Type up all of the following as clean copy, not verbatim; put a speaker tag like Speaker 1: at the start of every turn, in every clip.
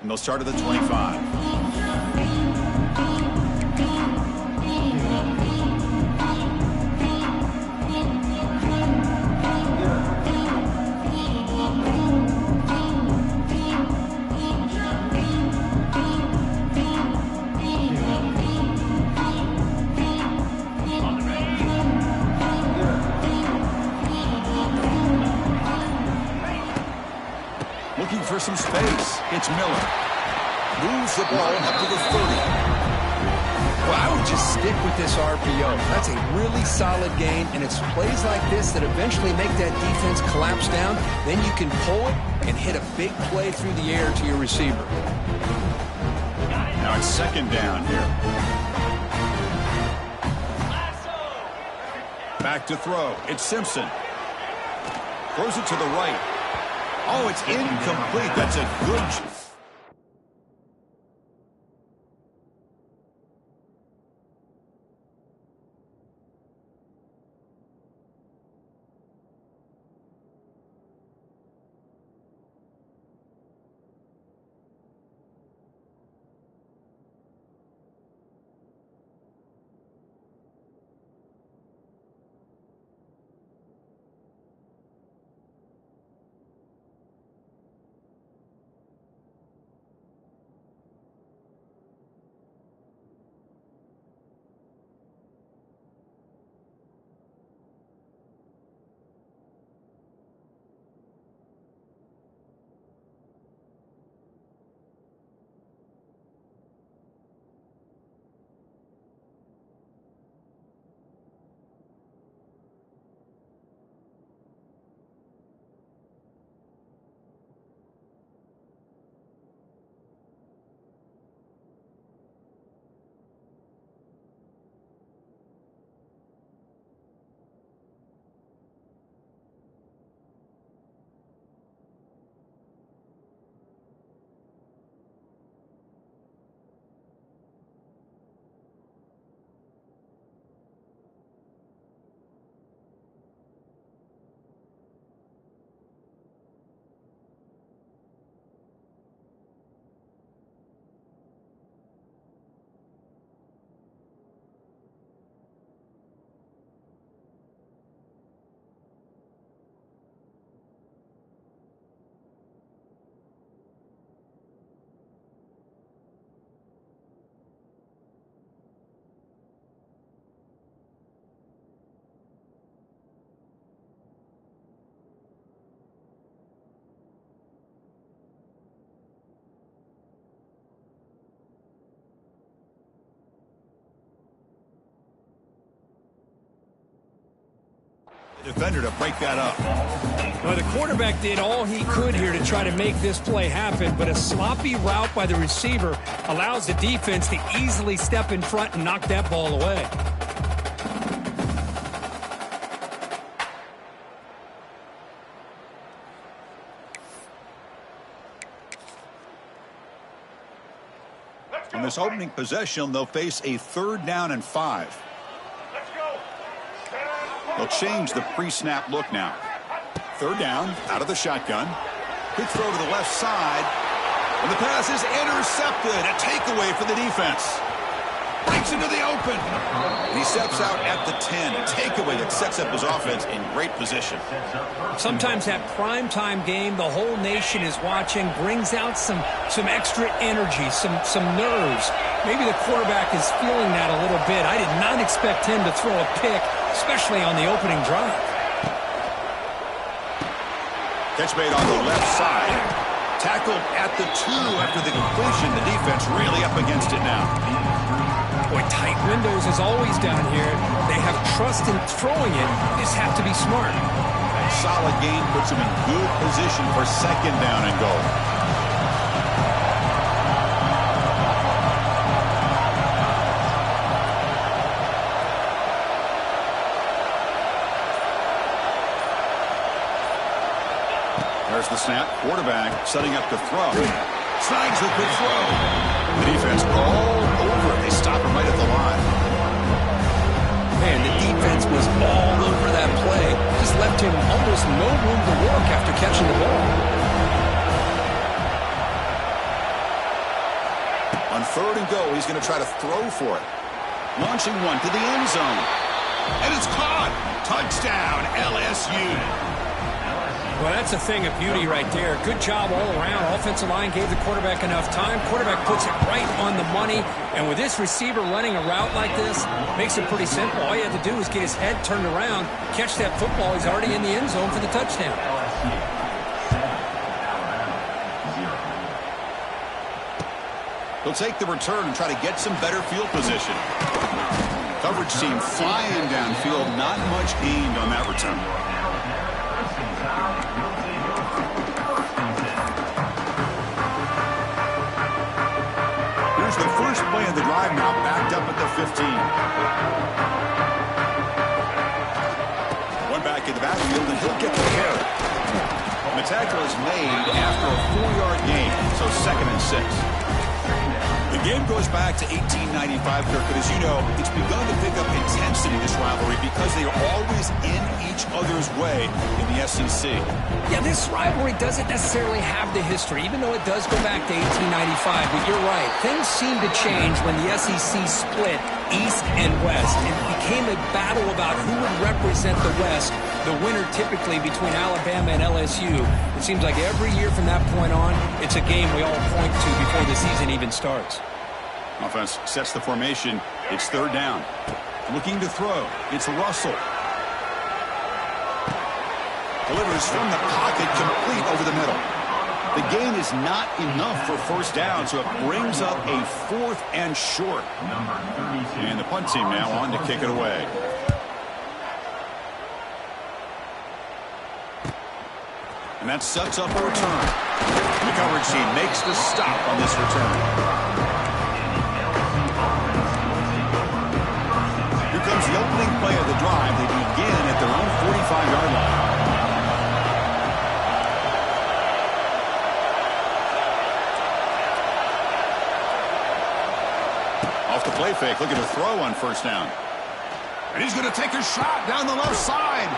Speaker 1: And they'll start at the 25. Looking for some space. It's Miller. Moves the ball up to the 30.
Speaker 2: Well, I would just stick with this RPO. That's a really solid gain, and it's plays like this that eventually make that defense collapse down. Then you can pull it and hit a big play through the air to your receiver.
Speaker 1: Now it's second down here. Back to throw. It's Simpson. Throws it to the right. Oh, it's incomplete. That's a good... Defender to break that up.
Speaker 3: Well, the quarterback did all he could here to try to make this play happen, but a sloppy route by the receiver allows the defense to easily step in front and knock that ball away.
Speaker 1: In this opening possession, they'll face a 3rd down and 5. They'll change the pre-snap look now. 3rd down, out of the shotgun. Quick throw to the left side. And the pass is intercepted. A takeaway for the defense. Breaks into the open. And he steps out at the 10. A takeaway that sets up his offense in great position.
Speaker 3: Sometimes that primetime game, the whole nation is watching, brings out some extra energy, some nerves. Maybe the quarterback is feeling that a little bit. I did not expect him to throw a pick, especially on the opening drive.
Speaker 1: Catch made on the left side. Tackled at the 2 after the completion. The defense really up against it now.
Speaker 3: Boy, tight windows as always down here. They have trust in throwing it. Just have to be smart.
Speaker 1: Solid gain puts him in good position for 2nd down and goal. There's the snap. Quarterback setting up to throw. Snags the good throw. The defense all over. They stop him right at the line.
Speaker 2: Man, the defense was all over that play. Just left him almost no room to work after catching the ball.
Speaker 1: On 3rd and go, he's going to try to throw for it. Launching one to the end zone. And it's caught. Touchdown, LSU.
Speaker 3: Well, that's a thing of beauty right there. Good job all around. Offensive line gave the quarterback enough time. Quarterback puts it right on the money. And with this receiver running a route like this, makes it pretty simple. All you have to do is get his head turned around, catch that football. He's already in the end zone for the touchdown.
Speaker 1: He'll take the return and try to get some better field position. Coverage team flying downfield. Not much gained on that return. Here's the first play of the drive now, backed up at the 15. One back in the backfield, and he'll get the carry. The tackle is made after a 4-yard gain, so 2nd and 6. The game goes back to 1895, Kirk, but as you know, it's begun to pick up intensity, this rivalry, because they are always in each other's way in the SEC.
Speaker 3: Yeah, this rivalry doesn't necessarily have the history, even though it does go back to 1895. But you're right. Things seem to change when the SEC split East and West. It became a battle about who would represent the West, the winner typically between Alabama and LSU. It seems like every year from that point on, it's a game we all point to before the season even starts.
Speaker 1: Offense sets the formation. It's 3rd down. Looking to throw. It's Russell. Delivers from the pocket, complete over the middle. The gain is not enough for 1st down, so it brings up a 4th and short. And the punt team now on to kick it away. And that sets up a return. The coverage team makes the stop on this return. Here comes the opening play of the drive. They begin at their own 45-yard line. Off the play fake, looking to throw on 1st down. And he's going to take a shot down the left side.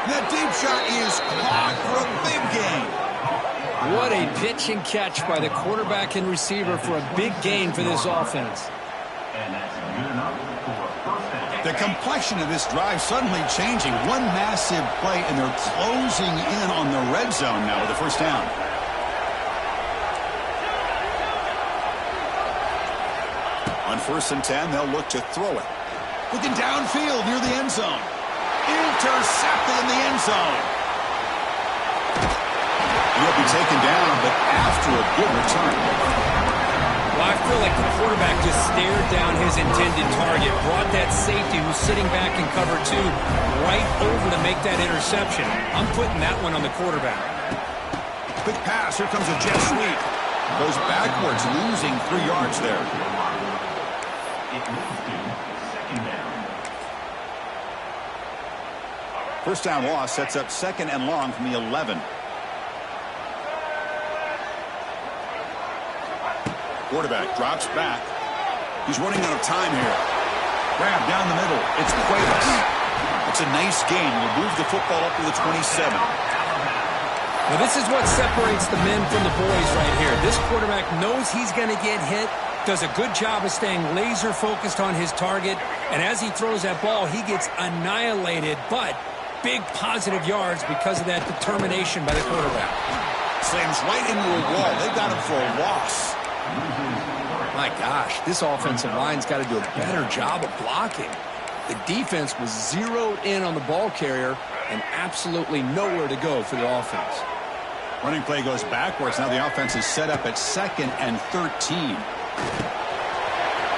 Speaker 1: And that deep shot is caught for a big gain.
Speaker 3: What a pitch and catch by the quarterback and receiver for a big gain for this offense.
Speaker 1: The complexion of this drive suddenly changing. One massive play, and they're closing in on the red zone now with the 1st down. On 1st and 10, they'll look to throw it. Looking downfield near the end zone. Intercepted in the end zone. He'll be taken down, but after a good return.
Speaker 3: Well, I feel like the quarterback just stared down his intended target, brought that safety who's sitting back in cover 2 right over to make that interception. I'm putting that one on the quarterback.
Speaker 1: Quick pass. Here comes a jet sweep. Goes backwards, losing 3 yards there. First down loss sets up 2nd and long from the 11. Quarterback drops back. He's running out of time here. Grab down the middle. It's Cuevas. It's a nice gain. We'll move the football up to the 27.
Speaker 3: Now this is what separates the men from the boys right here. This quarterback knows he's going to get hit, does a good job of staying laser focused on his target, and as he throws that ball, he gets annihilated, but big positive yards because of that determination by the quarterback.
Speaker 1: Slams right into a wall. They got him for a loss.
Speaker 3: My gosh, this offensive line's got to do a better job of blocking. The defense was zeroed in on the ball carrier and absolutely nowhere to go for the offense.
Speaker 1: Running play goes backwards. Now the offense is set up at 2nd and 13.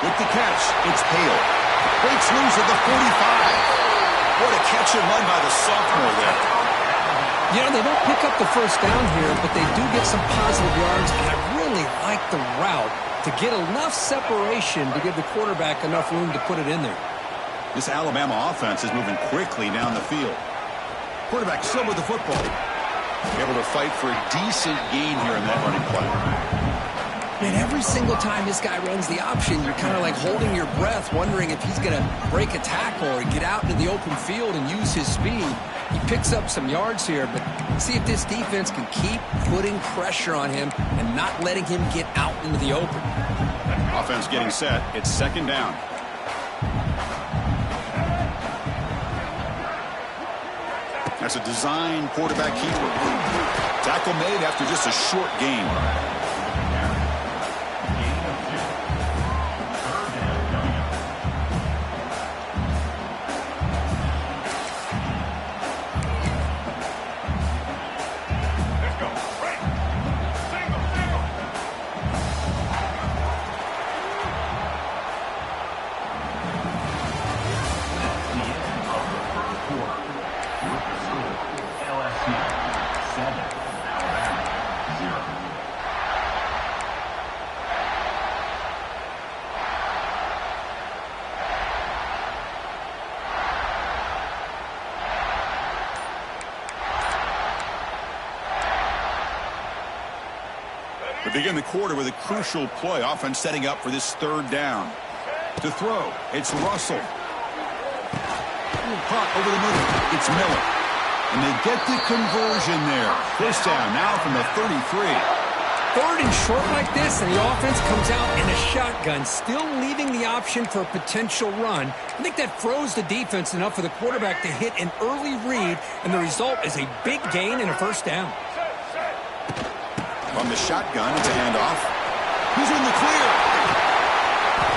Speaker 1: With the catch, it's Hale. Breaks loose at the 45. What a catch and run by the sophomore there.
Speaker 3: You know, they don't pick up the 1st down here, but they do get some positive yards, and I really like the route to get enough separation to give the quarterback enough room to put it in there.
Speaker 1: This Alabama offense is moving quickly down the field. Quarterback still with the football. Able to fight for a decent gain here in that running play.
Speaker 3: Man, every single time this guy runs the option, you're kind of like holding your breath, wondering if he's going to break a tackle or get out into the open field and use his speed. He picks up some yards here, but see if this defense can keep putting pressure on him and not letting him get out into the open.
Speaker 1: Offense getting set. It's second down. That's a design quarterback keeper. Tackle made after just a short gain. We begin the quarter with a crucial play. Offense setting up for this third down. To throw, it's Russell. Caught over the middle. It's Miller. And they get the conversion there. First down now from the 33.
Speaker 3: Third and short like this, and the offense comes out in a shotgun, still leaving the option for a potential run. I think that froze the defense enough for the quarterback to hit an early read, and the result is a big gain and a first down.
Speaker 1: From the shotgun, it's a handoff. He's in the clear.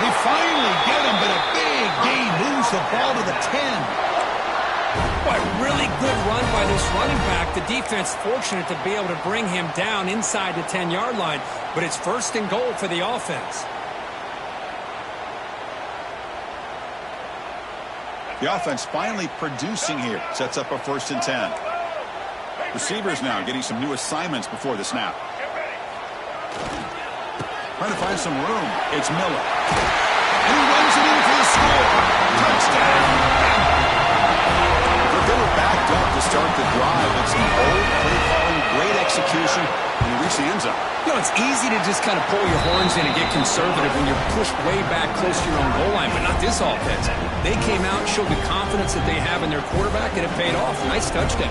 Speaker 1: They finally get him, but a big gain moves the ball to the 10.
Speaker 3: Boy, really good run by this running back. The defense fortunate to be able to bring him down inside the 10-yard line, but it's first and goal for the offense.
Speaker 1: The offense finally producing here. Sets up a first and 10. Receivers now getting some new assignments before the snap. Trying to find some room. It's Miller. And he runs it in for the score. Touchdown. But they were backed up to start the drive. It's some bold play calling, great execution, and they reach the end zone.
Speaker 3: You know, it's easy to just kind of pull your horns in and get conservative when you're pushed way back close to your own goal line, but not this offense. They came out and showed the confidence that they have in their quarterback, and it paid off. Nice touchdown.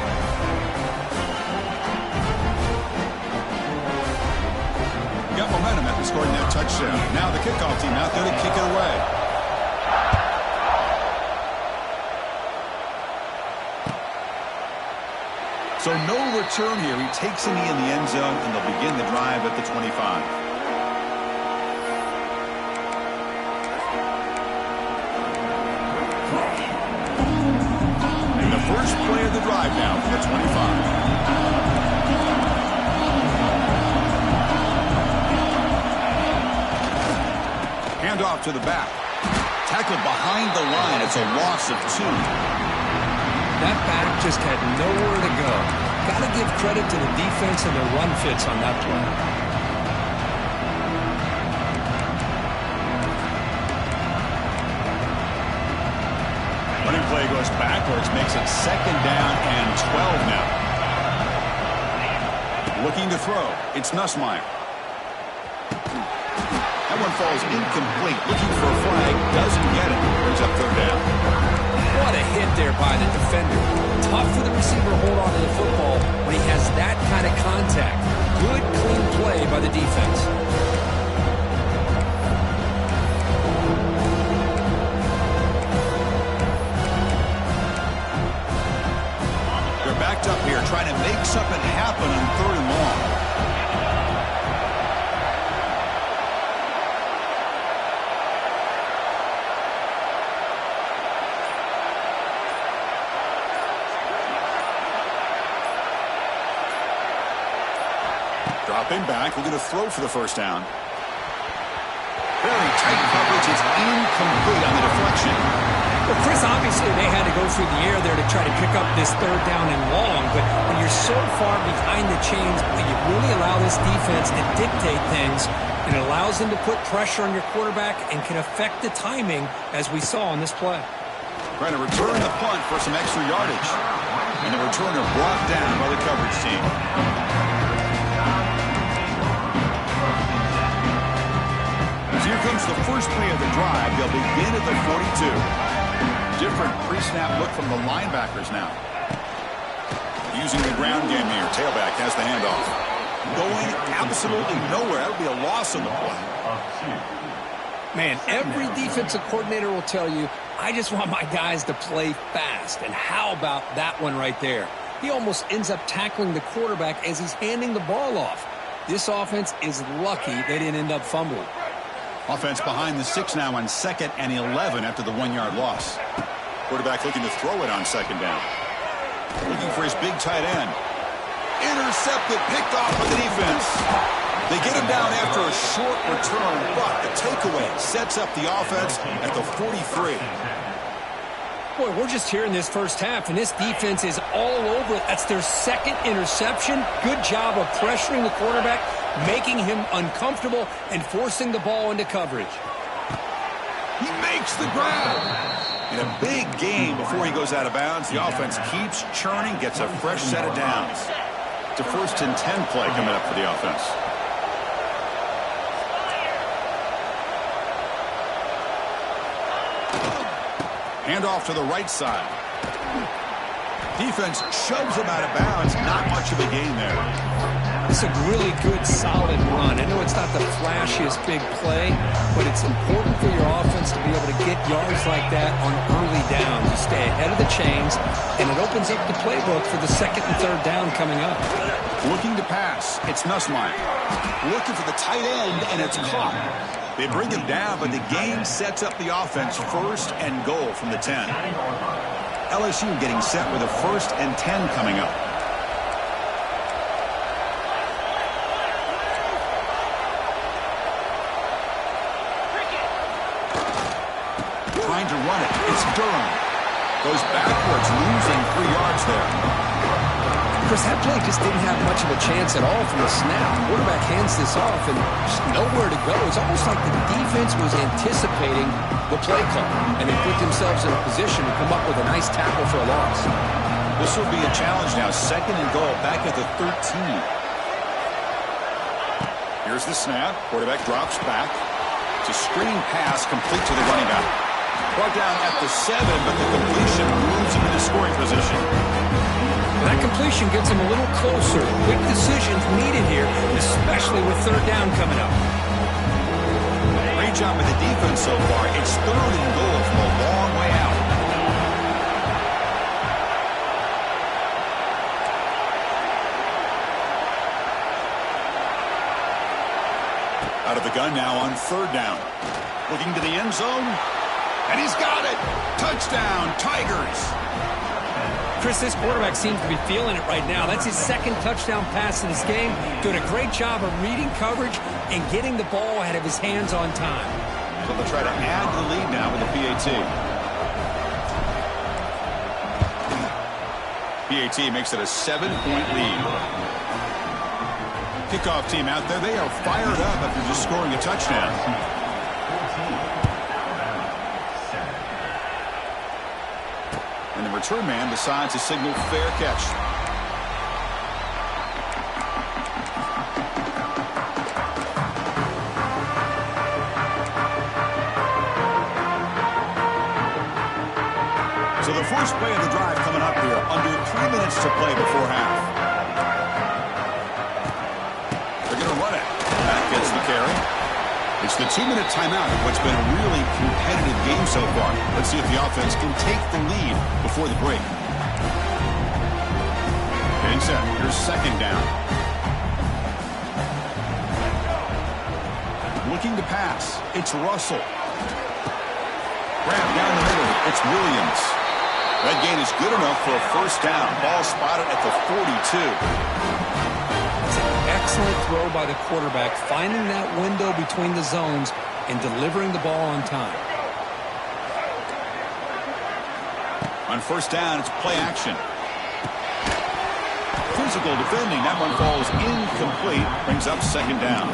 Speaker 1: Got momentum after scoring that touchdown. Now the kickoff team out there to kick it away. So no return here. He takes a knee in the end zone, and they'll begin the drive at the 25. And the first play of the drive now for the 25. Off to the back. Tackled behind the line. It's a loss of 2.
Speaker 3: That back just had nowhere to go. Got to give credit to the defense and their run fits on that play.
Speaker 1: Running play goes backwards, makes it second down and 12 now. Looking to throw. It's Nussmeier. That one falls incomplete. Looking for a flag. Doesn't get it. Brings up third down.
Speaker 3: What a hit there by the defender. Tough for the receiver to hold on to the football when he has that kind of contact. Good, clean play by the defense.
Speaker 1: They're backed up here trying to make something happen on third and long. Dropping back, we're going to throw for the first down. Very tight coverage. It's incomplete on the deflection.
Speaker 3: Well, Chris, obviously they had to go through the air there to try to pick up this third down and long, but when you're so far behind the chains, you really allow this defense to dictate things, and it allows them to put pressure on your quarterback and can affect the timing, as we saw on this play.
Speaker 1: Trying to return the punt for some extra yardage. And the returner brought down by the coverage team. Here comes the first play of the drive. They'll begin at the 42. Different pre-snap look from the linebackers now. Using the ground game here. Tailback has the handoff. Going absolutely nowhere. That'll be a loss on the play.
Speaker 3: Man, every defensive coordinator will tell you, I just want my guys to play fast. And how about that one right there? He almost ends up tackling the quarterback as he's handing the ball off. This offense is lucky they didn't end up fumbling.
Speaker 1: Offense behind the 6 now on 2nd and 11 after the 1-yard loss. Quarterback looking to throw it on 2nd down. Looking for his big tight end. Intercepted, picked off by the defense. They get him down after a short return, but the takeaway sets up the offense at the 43.
Speaker 3: Boy, we're just here in this first half, and this defense is all over it. That's their 2nd interception. Good job of pressuring the quarterback, making him uncomfortable, and forcing the ball into coverage.
Speaker 1: He makes the grab. In a big game before he goes out of bounds, the offense keeps churning, gets a fresh set of downs. It's a 1st and 10 play coming up for the offense. Handoff to the right side. Defense shoves him out of bounds. Not much of a gain there.
Speaker 3: It's a really good, solid run. I know it's not the flashiest big play, but it's important for your offense to be able to get yards like that on early downs. You stay ahead of the chains, and it opens up the playbook for the 2nd and 3rd down coming up.
Speaker 1: Looking to pass. It's Ncaa. Looking for the tight end, and it's caught. They bring him down, but the game sets up the offense 1st and goal from the 10. LSU getting set with a 1st and 10 coming up. Trying to run it. It's Durham. Goes backwards, losing 3 yards there.
Speaker 3: Chris, that play just didn't have much of a chance at all from the snap. The quarterback hands this off and just nowhere to go. It's almost like the defense was anticipating the play call, and they put themselves in a position to come up with a nice tackle for a loss.
Speaker 1: This will be a challenge now. 2nd and goal, back at the 13. Here's the snap. Quarterback drops back. It's a screen pass complete to the running back. Brought down at the 7, but the completion moves him into scoring position.
Speaker 3: That completion gets him a little closer. Quick decisions needed here, especially with 3rd down coming up.
Speaker 1: Great job with the defense so far. It's 3rd and goal from a long way out. Out of the gun now on 3rd down. Looking to the end zone. And he's got it. Touchdown, Tigers.
Speaker 3: Chris, this quarterback seems to be feeling it right now. That's his 2nd touchdown pass in this game. Doing a great job of reading coverage and getting the ball out of his hands on time.
Speaker 1: So they'll try to add the lead now with the PAT. PAT makes it a 7-point lead. Kickoff team out there. They are fired up after just scoring a touchdown. And the return man decides to signal fair catch. So the first play of the drive coming up here. Under 3 minutes to play before half. They're going to run it. That gets the carry. It's the 2-minute timeout of what's been a really competitive game so far. Let's see if the offense can take the lead before the break. Getting set. Here's 2nd down. Looking to pass. It's Russell. Grab down the middle. It's Williams. That gain is good enough for a 1st down. Ball spotted at the 42.
Speaker 3: Excellent throw by the quarterback, finding that window between the zones and delivering the ball on time.
Speaker 1: On 1st down, it's play action. Physical defending. That one falls incomplete. Brings up 2nd down.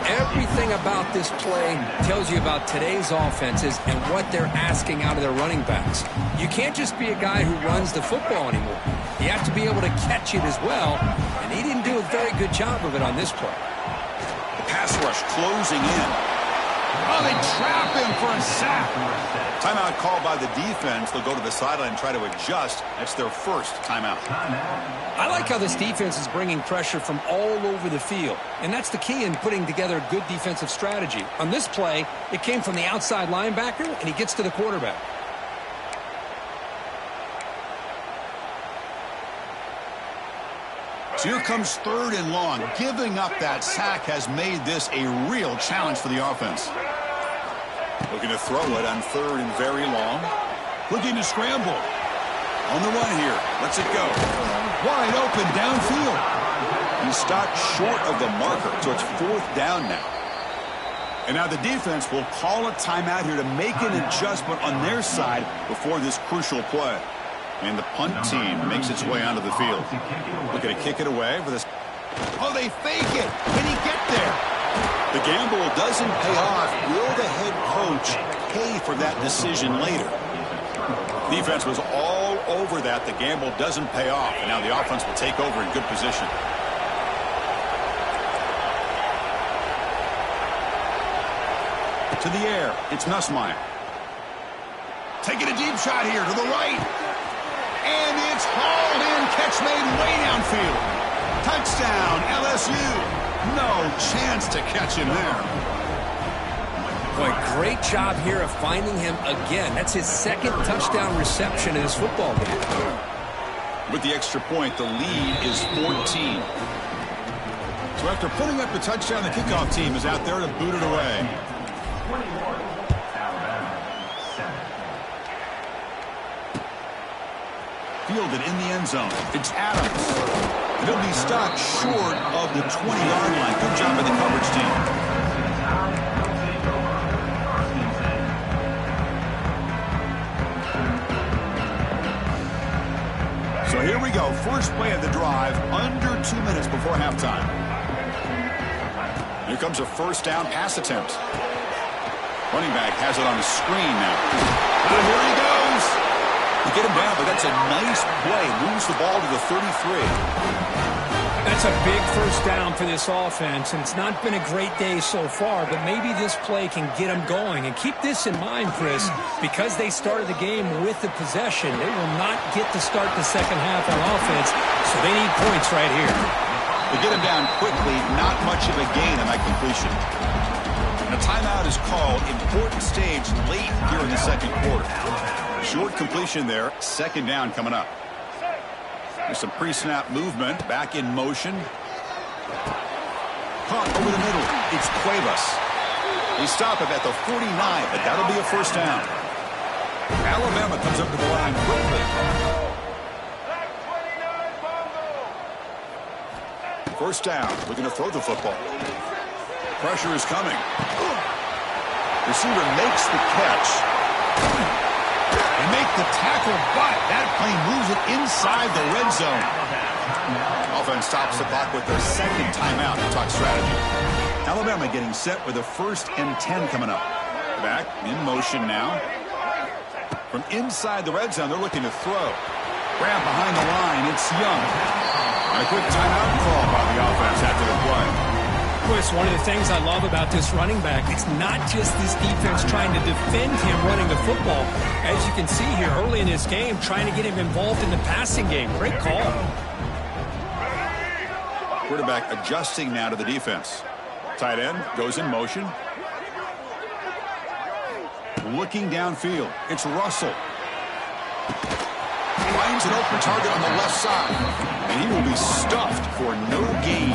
Speaker 3: Everything about this play tells you about today's offenses and what they're asking out of their running backs. You can't just be a guy who runs the football anymore. You have to be able to catch it as well, and he didn't do a very good job of it on this play.
Speaker 1: The pass rush closing in. Oh, they trap him for a sack. Timeout called by the defense. They'll go to the sideline and try to adjust. That's their 1st timeout.
Speaker 3: I like how this defense is bringing pressure from all over the field, and that's the key in putting together a good defensive strategy. On this play, it came from the outside linebacker, and he gets to the quarterback.
Speaker 1: So here comes 3rd and long. Giving up that sack has made this a real challenge for the offense. Looking to throw it on 3rd and very long. Looking to scramble. On the run here. Lets it go. Wide open downfield. He stopped short of the marker, so it's 4th down now. And now the defense will call a timeout here to make an adjustment on their side before this crucial play. And the punt team makes its way onto the field. Looking to kick it away for this. Oh, they fake it. Can he get there? The gamble doesn't pay off. Will the head coach pay for that decision later? Defense was all over that. The gamble doesn't pay off. And now the offense will take over in good position. To the air. It's Nussmeier. Taking a deep shot here to the right. And it's hauled in. Catch made way downfield. Touchdown, LSU. No chance to catch him there.
Speaker 3: Boy, great job here of finding him again. That's his 2nd touchdown reception in this football game.
Speaker 1: With the extra point, the lead is 14. So after putting up the touchdown, the kickoff team is out there to boot it away. Fielded in the end zone. It's Adams. He'll be stopped short of the 20-yard line. Good job by the coverage team. So here we go. First play of the drive, under 2 minutes before halftime. Here comes a 1st down pass attempt. Running back has it on the screen now. And here he goes. You get him down, but that's a nice play. Moves the ball to the 33.
Speaker 3: That's a big 1st down for this offense, and it's not been a great day so far, but maybe this play can get them going. And keep this in mind, Chris, because they started the game with the possession, they will not get to start the second half on offense, so they need points right here.
Speaker 1: They get him down quickly, not much of a gain on that completion. And a timeout is called. Important stage late here in the 2nd quarter. Short completion there. 2nd down coming up. There's some pre-snap movement. Back in motion. Caught over the middle. It's Cuevas. They stop him at the 49, but that'll be a 1st down. Alabama comes up to the line quickly. 1st down. Looking to throw the football. Pressure is coming. Receiver makes the catch. They make the tackle, but that play moves it inside the red zone. Offense stops the clock with their 2nd timeout to talk strategy. Alabama getting set with a 1st and 10 coming up. Back in motion now. From inside the red zone, they're looking to throw. Grab behind the line, it's Young. And a quick timeout call by the offense after the play.
Speaker 3: Chris, one of the things I love about this running back, it's not just this defense trying to defend him running the football. As you can see here early in this game, trying to get him involved in the passing game. Great call.
Speaker 1: Quarterback adjusting now to the defense. Tight end goes in motion. Looking downfield. It's Russell. Finds an open target on the left side. And he will be stuffed for no gain.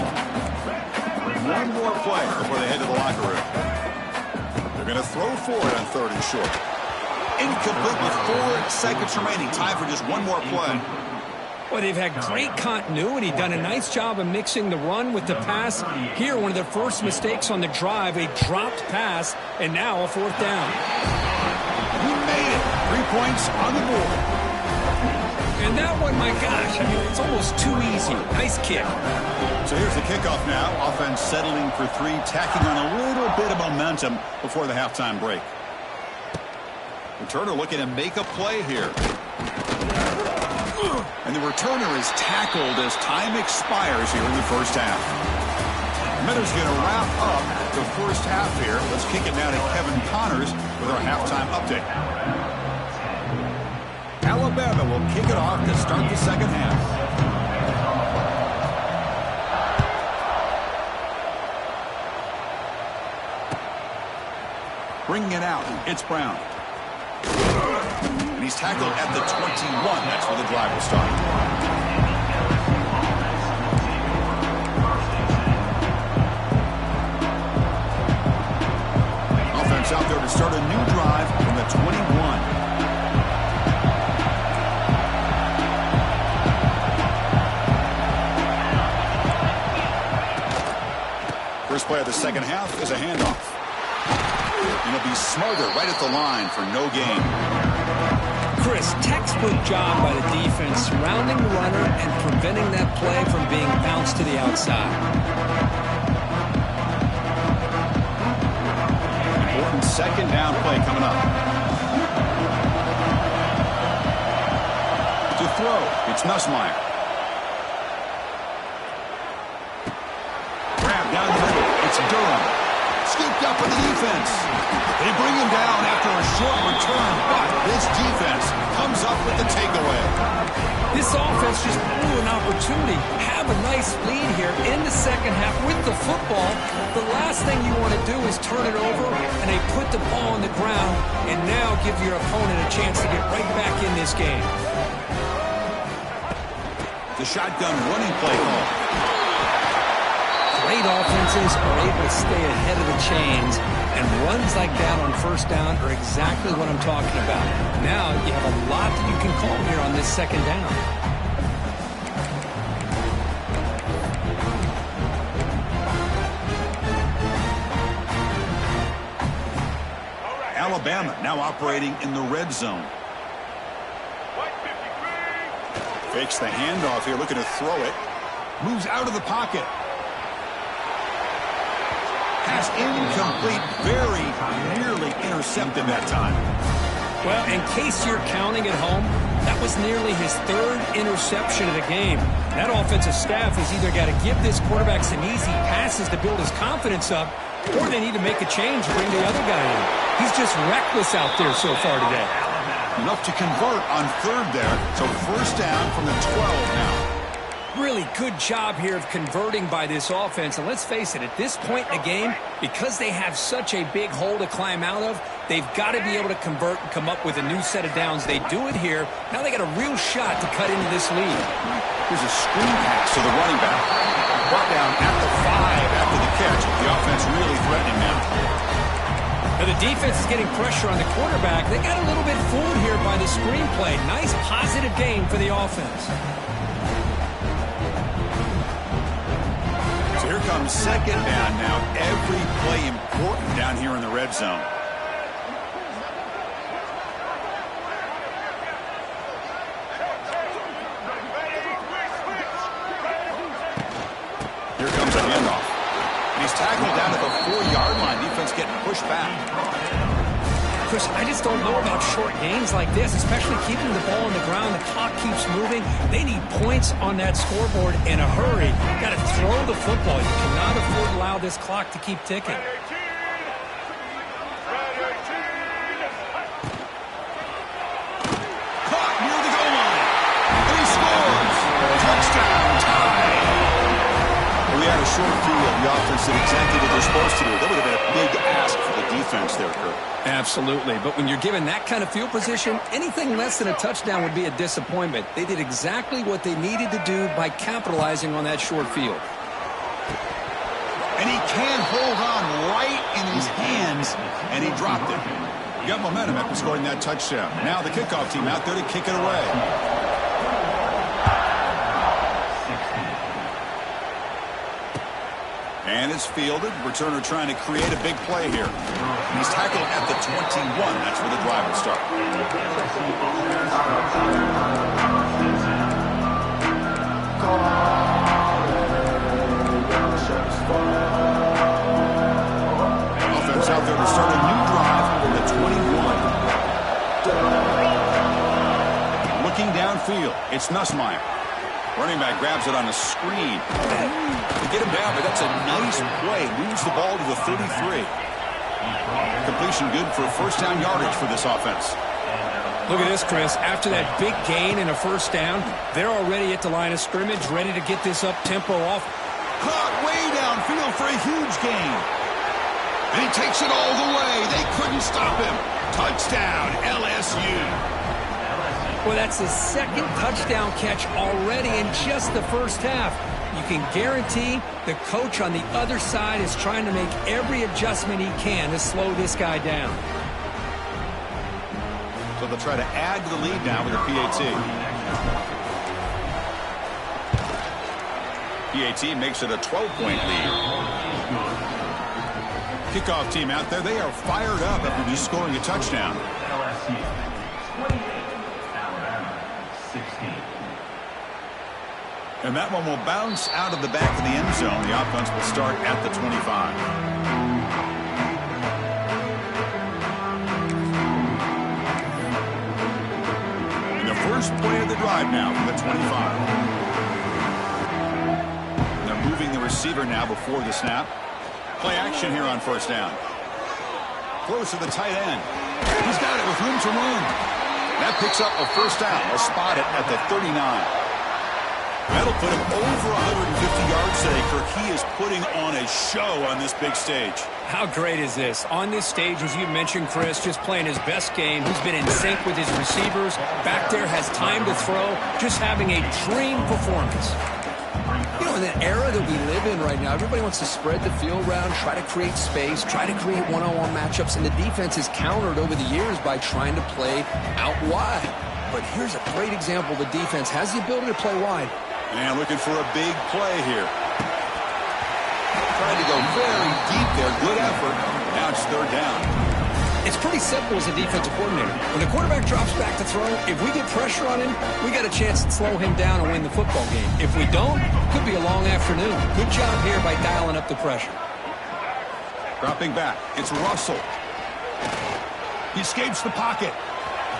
Speaker 1: One more play before they head to the locker room. They're going to throw for it on 3rd and short. Incomplete with 4 seconds remaining. Time for just one more play.
Speaker 3: Well, they've had great continuity, done a nice job of mixing the run with the pass. Here, one of their first mistakes on the drive, a dropped pass, and now a 4th down.
Speaker 1: He made it. 3 points on the board.
Speaker 3: And that one, my gosh, I mean, it's almost too easy. Nice kick.
Speaker 1: So here's the kickoff now. Offense settling for 3, tacking on a little bit of momentum before the halftime break. Returner looking to make a play here. And the returner is tackled as time expires here in the 1st half. Miller's going to wrap up the 1st half here. Let's kick it now to Kevin Connors with our halftime update. Alabama will kick it off to start the 2nd half. Bringing it out, it's Brown. And he's tackled at the 21. That's where the drive will start. Offense out there to start a new drive from the 21. First play of the second half is a handoff. And he'll be smarter right at the line for no gain.
Speaker 3: Chris, textbook job by the defense surrounding the runner and preventing that play from being bounced to the outside.
Speaker 1: Important second down play coming up. To throw, it's Nussmeier. Grab down the middle, it's Durham. Scooped up for the defense. They bring him down after a short return, but this defense comes up with the takeaway.
Speaker 3: This offense just blew an opportunity. Have a nice lead here in the second half with the football. The last thing you want to do is turn it over, and they put the ball on the ground and now give your opponent a chance to get right back in this game.
Speaker 1: The shotgun running play call.
Speaker 3: Great offenses are able to stay ahead of the chains, and runs like that on first down are exactly what I'm talking about. Now you have a lot that you can call here on this second down.
Speaker 1: Alabama now operating in the red zone. Fakes the handoff here, looking to throw it. Moves out of the pocket. Pass incomplete, very nearly intercepted that time.
Speaker 3: Well, in case you're counting at home, that was nearly his third interception of the game. That offensive staff has either got to give this quarterback some easy passes to build his confidence up, or they need to make a change and bring the other guy in. He's just reckless out there so far today.
Speaker 1: Enough to convert on third there, so first down from the 12 now.
Speaker 3: Really good job here of converting by this offense. And let's face it, at this point in the game, because they have such a big hole to climb out of, they've got to be able to convert and come up with a new set of downs. They do it here. Now they got a real shot to cut into this lead.
Speaker 1: Here's a screen pass to the running back. Brought down at the 5 after the catch. The offense really threatening now.
Speaker 3: Now the defense is getting pressure on the quarterback. They got a little bit fooled here by the screenplay. Nice positive gain for the offense.
Speaker 1: Here comes second down now. Every play important down here in the red zone. Here comes a handoff. And he's tackled down at the 4-yard line. Defense getting pushed back.
Speaker 3: Chris, I just don't know about short gains like this, especially keeping the ball on the ground. The clock keeps moving. They need points on that scoreboard in a hurry. Got to throw the football. You cannot afford to allow this clock to keep ticking.
Speaker 1: Caught near the goal line. And he scores. Touchdown tie. Well, we had a short field. The offense did exactly what they're supposed to do. That would have been a big ask for the defense there, Kurt.
Speaker 3: Absolutely, but when you're given that kind of field position, anything less than a touchdown would be a disappointment. They did exactly what they needed to do by capitalizing on that short field.
Speaker 1: And he can hold on right in his hands, and he dropped it. He got momentum after scoring that touchdown. Now the kickoff team out there to kick it away. And it's fielded. Returner trying to create a big play here. He's tackled at the 21. That's where the drive will start. Offense out there to start a new drive from the 21. Looking downfield, it's Nussmeier. Running back grabs it on a screen. To get him down, but that's a nice play. Moves the ball to the 33. Completion good for first down yardage for this offense.
Speaker 3: Look at this, Chris. After that big gain and a first down, they're already at the line of scrimmage, ready to get this up-tempo off.
Speaker 1: Caught way downfield for a huge gain. And he takes it all the way. They couldn't stop him. Touchdown, LSU.
Speaker 3: Well, that's his second touchdown catch already in just the first half. You can guarantee the coach on the other side is trying to make every adjustment he can to slow this guy down.
Speaker 1: So they'll try to add to the lead now with a PAT. PAT makes it a 12-point lead. Kickoff team out there, they are fired up after just scoring a touchdown.
Speaker 4: LSU 28, Alabama 16.
Speaker 1: And that one will bounce out of the back of the end zone. The offense will start at the 25. And the first play of the drive now from the 25. And they're moving the receiver now before the snap. Play action here on first down. Close to the tight end. He's got it with room to run. That picks up a first down. They'll spot it at the 39. That'll put him over 150 yards today, Kirk. He is putting on a show on this big stage.
Speaker 3: How great is this? On this stage, as you mentioned, Chris, just playing his best game. He's been in sync with his receivers. Back there, has time to throw. Just having a dream performance.
Speaker 2: You know, in the era that we live in right now, everybody wants to spread the field around, try to create space, try to create one-on-one matchups, and the defense is countered over the years by trying to play out wide. But here's a great example. The defense has the ability to play wide.
Speaker 1: And looking for a big play here. Trying to go very deep there. Good effort. Now it's third down.
Speaker 3: It's pretty simple as a defensive coordinator. When the quarterback drops back to throw, if we get pressure on him, we got a chance to slow him down and win the football game. If we don't, could be a long afternoon. Good job here by dialing up the pressure.
Speaker 1: Dropping back. It's Russell. He escapes the pocket.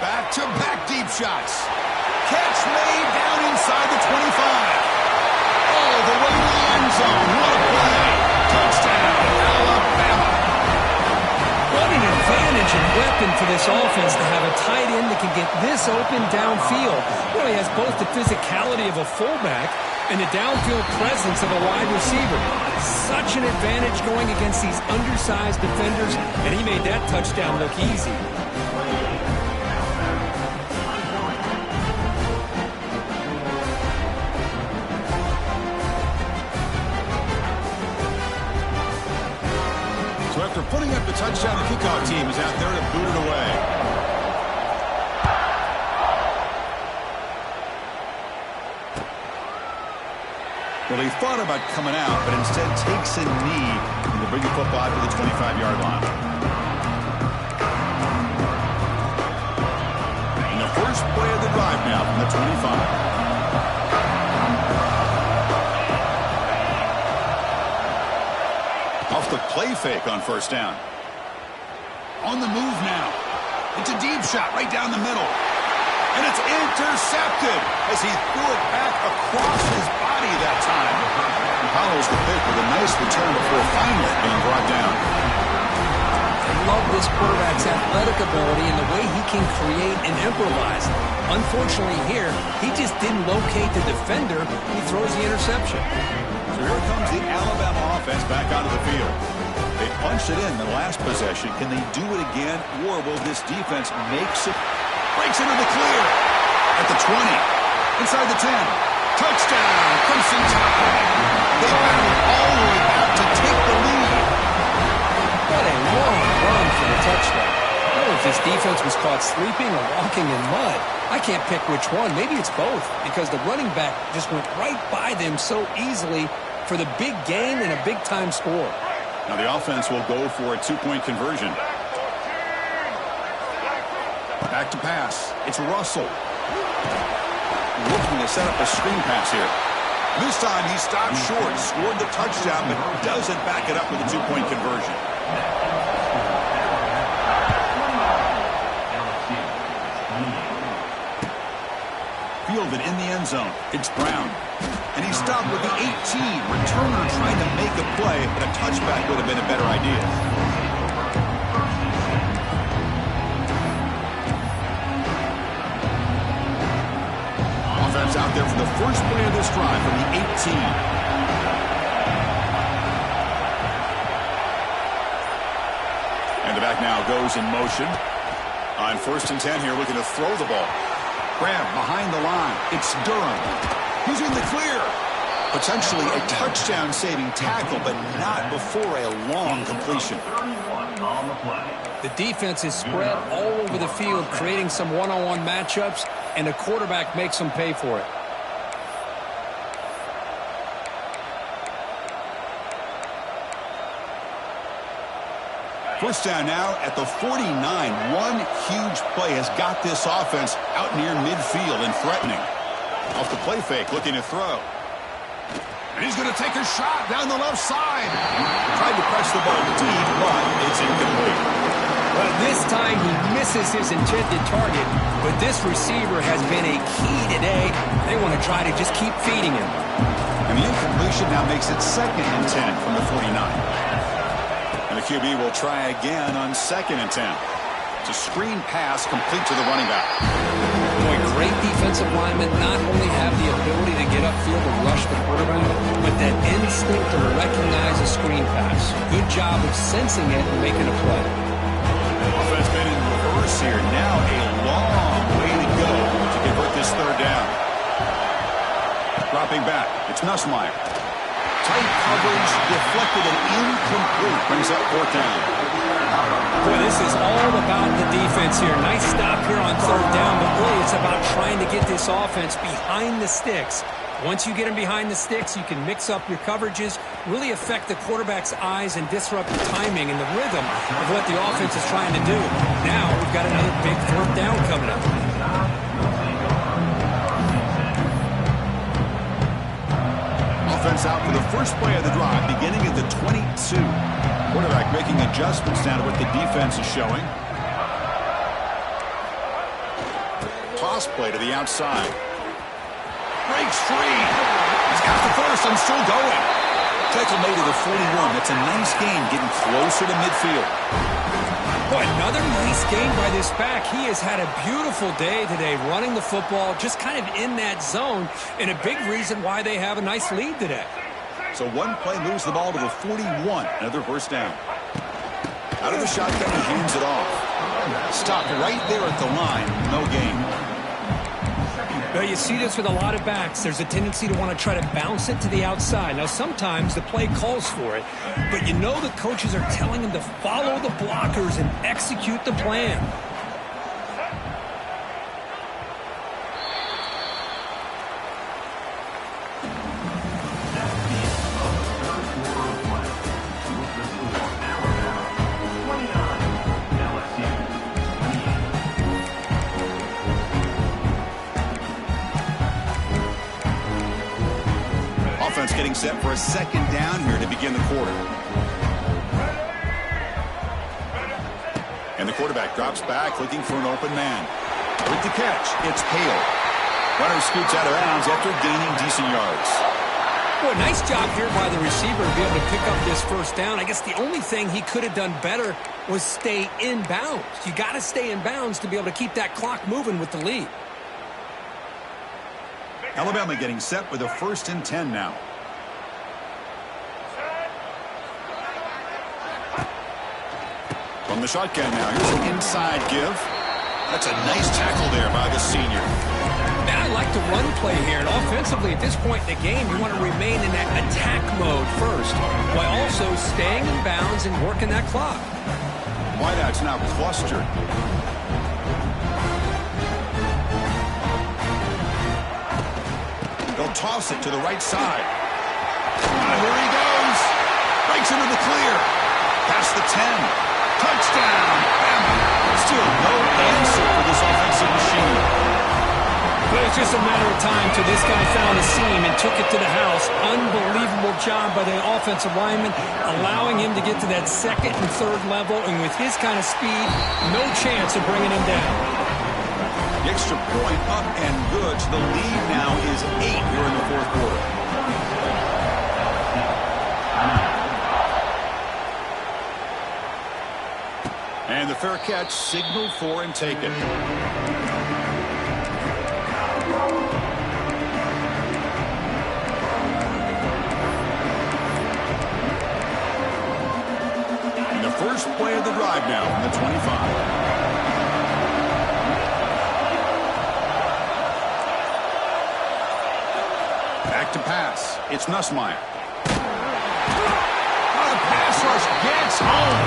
Speaker 1: Back-to-back deep shots. Catch made down inside the 25. All the way to the end zone. What a play. Touchdown, Alabama.
Speaker 3: What an advantage and weapon for this offense to have a tight end that can get this open downfield. Well, he has both the physicality of a fullback and the downfield presence of a wide receiver. Such an advantage going against these undersized defenders, and he made that touchdown look easy.
Speaker 1: So after putting up the touchdown, the kickoff team is out there to boot it away. Well, he thought about coming out, but instead takes a knee to bring the football to the 25-yard line. And the first play of the drive now from the 25. Off the play fake on first down. On the move now. It's a deep shot right down the middle. And it's intercepted as he threw it back across his body that time. He follows the pick with a nice return before finally being brought down.
Speaker 3: I love this quarterback's athletic ability and the way he can create and improvise. Unfortunately here, he just didn't locate the defender. He throws the interception.
Speaker 1: So here comes the Alabama offense back onto the field. They punched it in the last possession. Can they do it again, or will this defense makes it? Breaks into the clear at the 20. Inside the 10. Touchdown, Crimson Tide. They battled all the way back to take the lead.
Speaker 3: What a long run for the touchdown. I don't know if this defense was caught sleeping or walking in mud. I can't pick which one. Maybe it's both, because the running back just went right by them so easily for the big gain and a big-time score.
Speaker 1: Now the offense will go for a two-point conversion. Back to pass. It's Russell. Looking to set up a screen pass here. This time he stopped short, scored the touchdown, but doesn't back it up with a two-point conversion. Fielded in the end zone. It's Brown. And he stopped with the 18. Returner trying to make a play, but a touchback would have been a better idea. Offense out there for the first play of this drive from the 18. goes in motion. On 1st and 10 here, looking to throw the ball. Grab behind the line. It's Durham. He's in the clear. Potentially a touchdown-saving tackle, but not before a long completion.
Speaker 3: The defense is spread all over the field, creating some one-on-one matchups, and the quarterback makes them pay for it.
Speaker 1: First down now at the 49. One huge play has got this offense out near midfield and threatening. Off the play fake, looking to throw. And he's going to take a shot down the left side. Tried to press the ball deep, but it's incomplete.
Speaker 3: Well, this time he misses his intended target, but this receiver has been a key today. They want to try to just keep feeding him.
Speaker 1: And the incompletion now makes it 2nd and 10 from the 49. And the QB will try again on 2nd and 10. It's a screen pass complete to the running back.
Speaker 3: Boy, great defensive linemen not only have the ability to get upfield and rush the quarterback, but that instinct to recognize a screen pass. Good job of sensing it and making a play.
Speaker 1: Offense been in reverse here. Now a long way to go to convert this 3rd down. Dropping back. It's Nussmeier. Tight coverage, deflected and incomplete. Brings up 4th down.
Speaker 3: Boy, this is all about the defense here. Nice stop here on 3rd down, but really it's about trying to get this offense behind the sticks. Once you get them behind the sticks, you can mix up your coverages, really affect the quarterback's eyes and disrupt the timing and the rhythm of what the offense is trying to do. Now we've got another big 4th down coming up.
Speaker 1: Offense out for the first play of the drive, beginning at the 22. Quarterback making adjustments now to what the defense is showing. Toss play to the outside. Breaks free. He's got the first and still going. Tackle made to the 41. That's a nice game, getting closer to midfield.
Speaker 3: Boy, another nice game by this back. He has had a beautiful day today running the football, just kind of in that zone, and a big reason why they have a nice lead today.
Speaker 1: So one play moves the ball to the 41. Another 1st down. Out of the shotgun, he hands it off. Stopped right there at the line. No gain.
Speaker 3: Well, you see this with a lot of backs. There's a tendency to want to try to bounce it to the outside. Now, sometimes the play calls for it, but you know the coaches are telling them to follow the blockers and execute the plan.
Speaker 1: Getting set for a 2nd down here to begin the quarter. And the quarterback drops back looking for an open man. With the catch, it's Hale. Runner scoots out of bounds after gaining decent yards.
Speaker 3: Boy, nice job here by the receiver to be able to pick up this 1st down. I guess the only thing he could have done better was stay in bounds. You got to stay in bounds to be able to keep that clock moving with the lead.
Speaker 1: Alabama getting set with a 1st and 10 now. From the shotgun now, here's an inside give. That's a nice tackle there by the senior.
Speaker 3: Man, I like the run play here, and offensively at this point in the game, you want to remain in that attack mode first, while also staying in bounds and working that clock.
Speaker 1: Wideout's now clustered. They'll toss it to the right side. And here he goes. Breaks into the clear. Past the 10. Touchdown! Still no answer for this offensive machine.
Speaker 3: But it's just a matter of time till this guy found a seam and took it to the house. Unbelievable job by the offensive lineman, allowing him to get to that 2nd and 3rd level, and with his kind of speed, no chance of bringing him down.
Speaker 1: The extra point up and good. So the lead now is 8 here in the 4th quarter. And the fair catch signaled for and taken. And the First play of the drive now from the 25. Back to pass. It's Nussmeier. The pass rush gets home.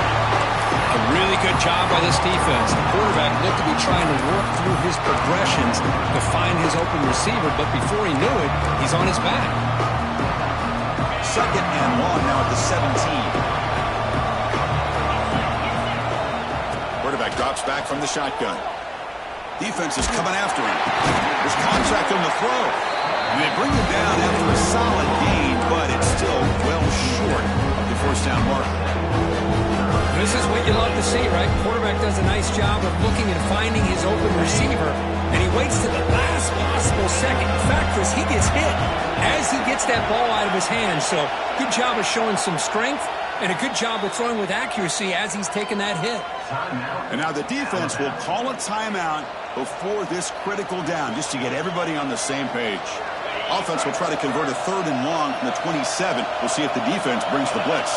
Speaker 3: A really good job by this defense. The quarterback looked to be trying to work through his progressions to find his open receiver, but before he knew it, he's on his back.
Speaker 1: Second and long now at the 17. Quarterback drops back from the shotgun. Defense is coming after him. There's contact on the throw. And they bring him down after a solid gain, but it's still well short of the first down mark.
Speaker 3: This is what you love to see, right? Quarterback does a nice job of looking and finding his open receiver, and he waits to the last possible second. In fact, Chris, he gets hit as he gets that ball out of his hands. So good job of showing some strength and a good job of throwing with accuracy as he's taking that hit.
Speaker 1: And now the defense will call a timeout before this critical down just to get everybody on the same page. Offense will try to convert a third and long from the 27. We'll see if the defense brings the blitz.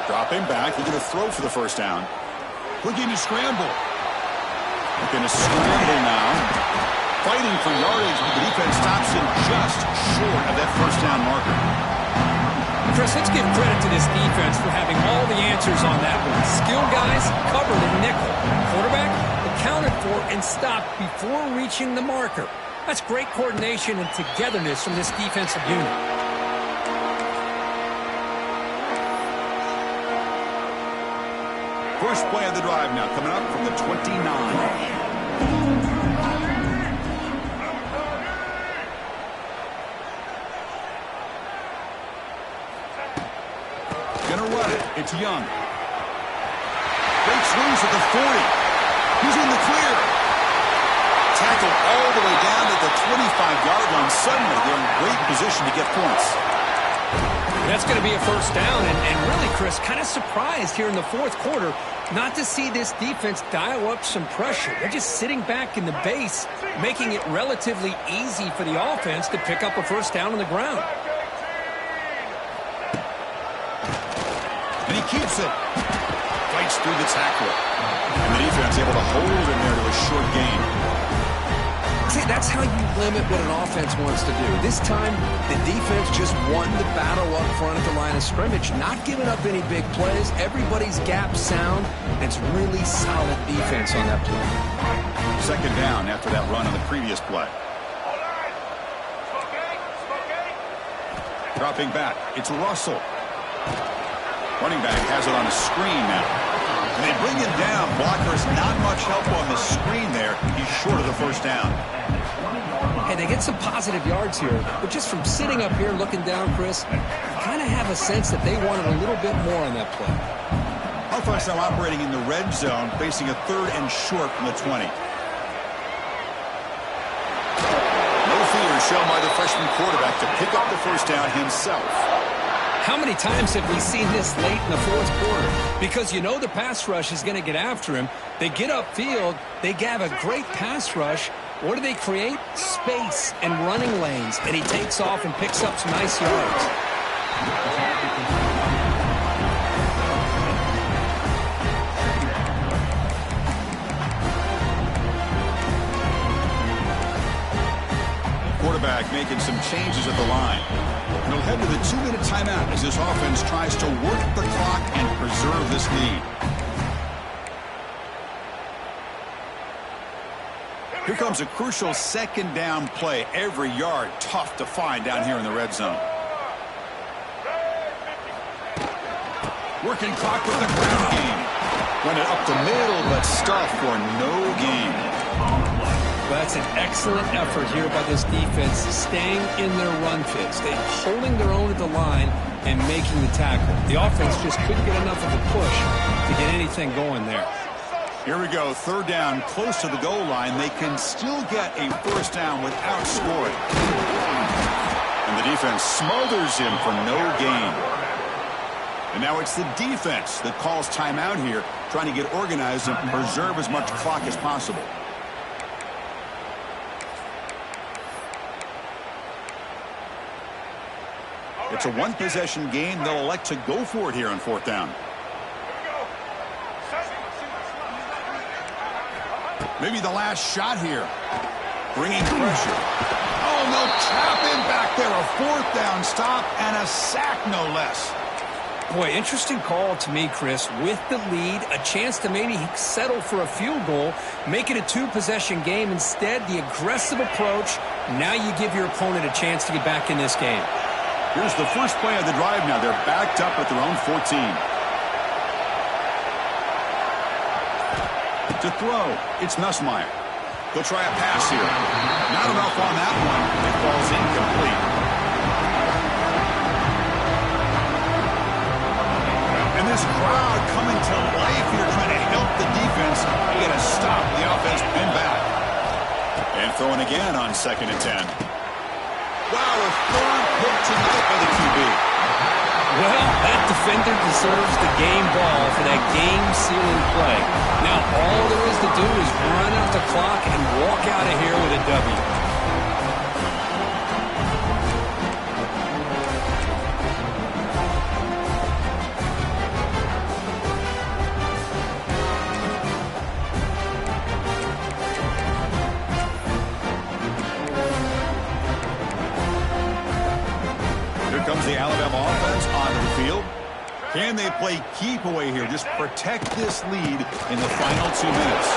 Speaker 1: Dropping back, looking to throw for the first down. Looking to scramble. Looking to scramble now. Fighting for yardage, but the defense stops him just short of that first down marker.
Speaker 3: Chris, let's give credit to this defense for having all the answers on that one. Skilled guys covered in nickel. Quarterback accounted for and stopped before reaching the marker. That's great coordination and togetherness from this defensive unit.
Speaker 1: First play of the drive now coming up from the 29. Gonna run it. It's Young. Great swings at the 40. He's in the clear. Tackled all the way down to the 25-yard line. Suddenly, they're in great position to get points.
Speaker 3: That's going to be a first down, and really, Chris, kind of surprised here in the fourth quarter not to see this defense dial up some pressure. They're just sitting back in the base, making it relatively easy for the offense to pick up a first down on the ground.
Speaker 1: And he keeps it. Fights through the tackle. And the defense able to hold him there to a short gain.
Speaker 2: See, that's how you limit what an offense wants to do. This time, the defense just won the battle up front at the line of scrimmage, not giving up any big plays. Everybody's gap sound. It's really solid defense on that play.
Speaker 1: Second down after that run on the previous play. Dropping back. It's Russell. Running back has it on a screen now. And they bring him down. Blockers not much help on the screen there. He's short of the first down.
Speaker 3: Hey, they get some positive yards here, but just from sitting up here looking down, Chris, you kind of have a sense that they wanted a little bit more on that play.
Speaker 1: Offense now operating in the red zone, facing a third and short from the 20. No fear shown by the freshman quarterback to pick up the first down himself.
Speaker 3: How many times have we seen this late in the fourth quarter? Because you know the pass rush is going to get after him. They get upfield. They have a great pass rush. What do they create? Space and running lanes. And he takes off and picks up some nice yards.
Speaker 1: Quarterback making some changes at the line. And he'll head to the 2-minute timeout as this offense tries to work the clock and preserve this lead. Here comes a crucial second down play. Every yard tough to find down here in the red zone. Working clock with the ground game. Run it up the middle, but stuff for no gain.
Speaker 3: Well, that's an excellent effort here by this defense, staying in their run fit, staying holding their own at the line and making the tackle. The offense just couldn't get enough of a push to get anything going there.
Speaker 1: Here we go, third down, close to the goal line. They can still get a first down without scoring. And the defense smothers him for no gain. And now it's the defense that calls timeout here, trying to get organized and preserve as much clock as possible. It's a one-possession game. They'll elect to go for it here on 4th down. Maybe the last shot here. Bringing pressure. Oh, no, trap in back there. A 4th down stop and a sack, no less.
Speaker 3: Boy, interesting call to me, Chris. With the lead, a chance to maybe settle for a field goal, make it a 2-possession game. Instead, the aggressive approach. Now you give your opponent a chance to get back in this game.
Speaker 1: Here's the first play of the drive now. They're backed up at their own 14. To throw, it's Nussmeier. He'll try a pass here. Not enough on that one. It falls incomplete. And this crowd coming to life here trying to help the defense. They get a stop. The offense pinned back. And throwing again on 2nd and 10. Wow, a third pick tonight by the QB.
Speaker 3: Well, that defender deserves the game ball for that game-sealing play. Now, all there is to do is run out the clock and walk out of here with a W.
Speaker 1: Comes the Alabama offense onto the field. Can they play keep away here? Just protect this lead in the final 2 minutes.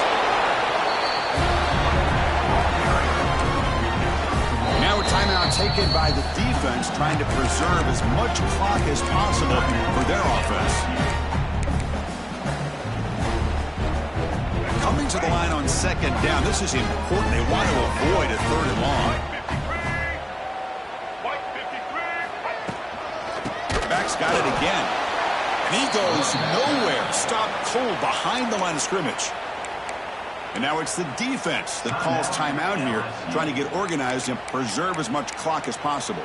Speaker 1: Now a timeout taken by the defense, trying to preserve as much clock as possible for their offense. Coming to the line on 2nd down. This is important. They want to avoid a 3rd and long. Back's got it again. And he goes nowhere. Stopped cold behind the line of scrimmage. And now it's the defense that calls timeout here, trying to get organized and preserve as much clock as possible.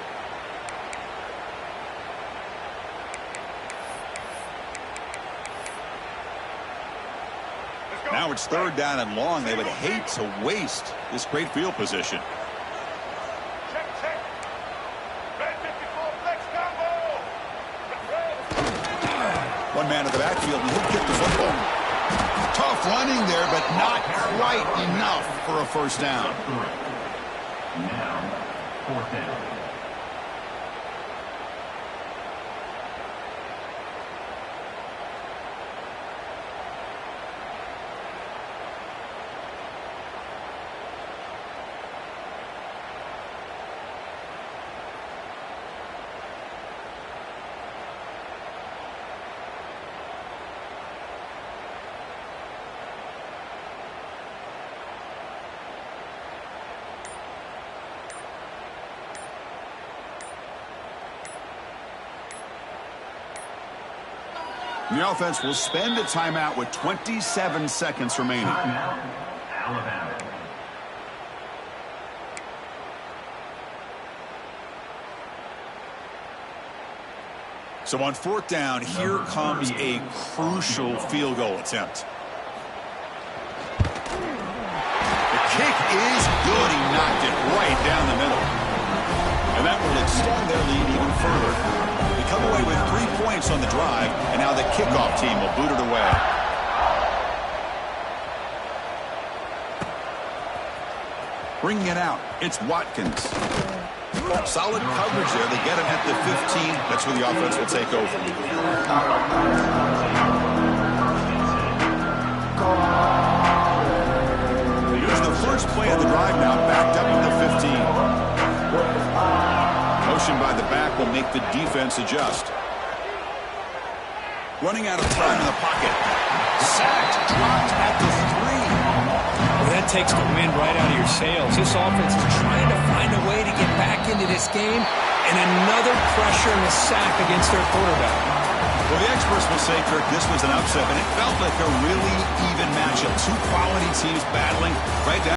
Speaker 1: Now it's 3rd down and long. They would hate to waste this great field position. One man in the backfield, and he'll kick the football. Tough running there, but not quite enough for a 1st down.
Speaker 4: Now, 4th down.
Speaker 1: The offense will spend a timeout with 27 seconds remaining.
Speaker 4: Timeout, Alabama.
Speaker 1: So on 4th down, here comes a crucial field goal attempt. The kick is good. He knocked it right down the middle. And that will extend their lead even further. They come away with 3 points on the drive, and now the kickoff team will boot it away. Bringing it out, it's Watkins. Solid coverage there. They get him at the 15. That's where the offense will take over. Here's the first play of the drive now, backed up at the 15. Motion by the back will make the defense adjust. Running out of time in the pocket. Sacked, dropped at the 3.
Speaker 3: Well, that takes the wind right out of your sails. This offense is trying to find a way to get back into this game, and another pressure and a sack against their quarterback.
Speaker 1: Well, the experts will say, Kirk, this was an upset, and it felt like a really even matchup. 2 quality teams battling right down.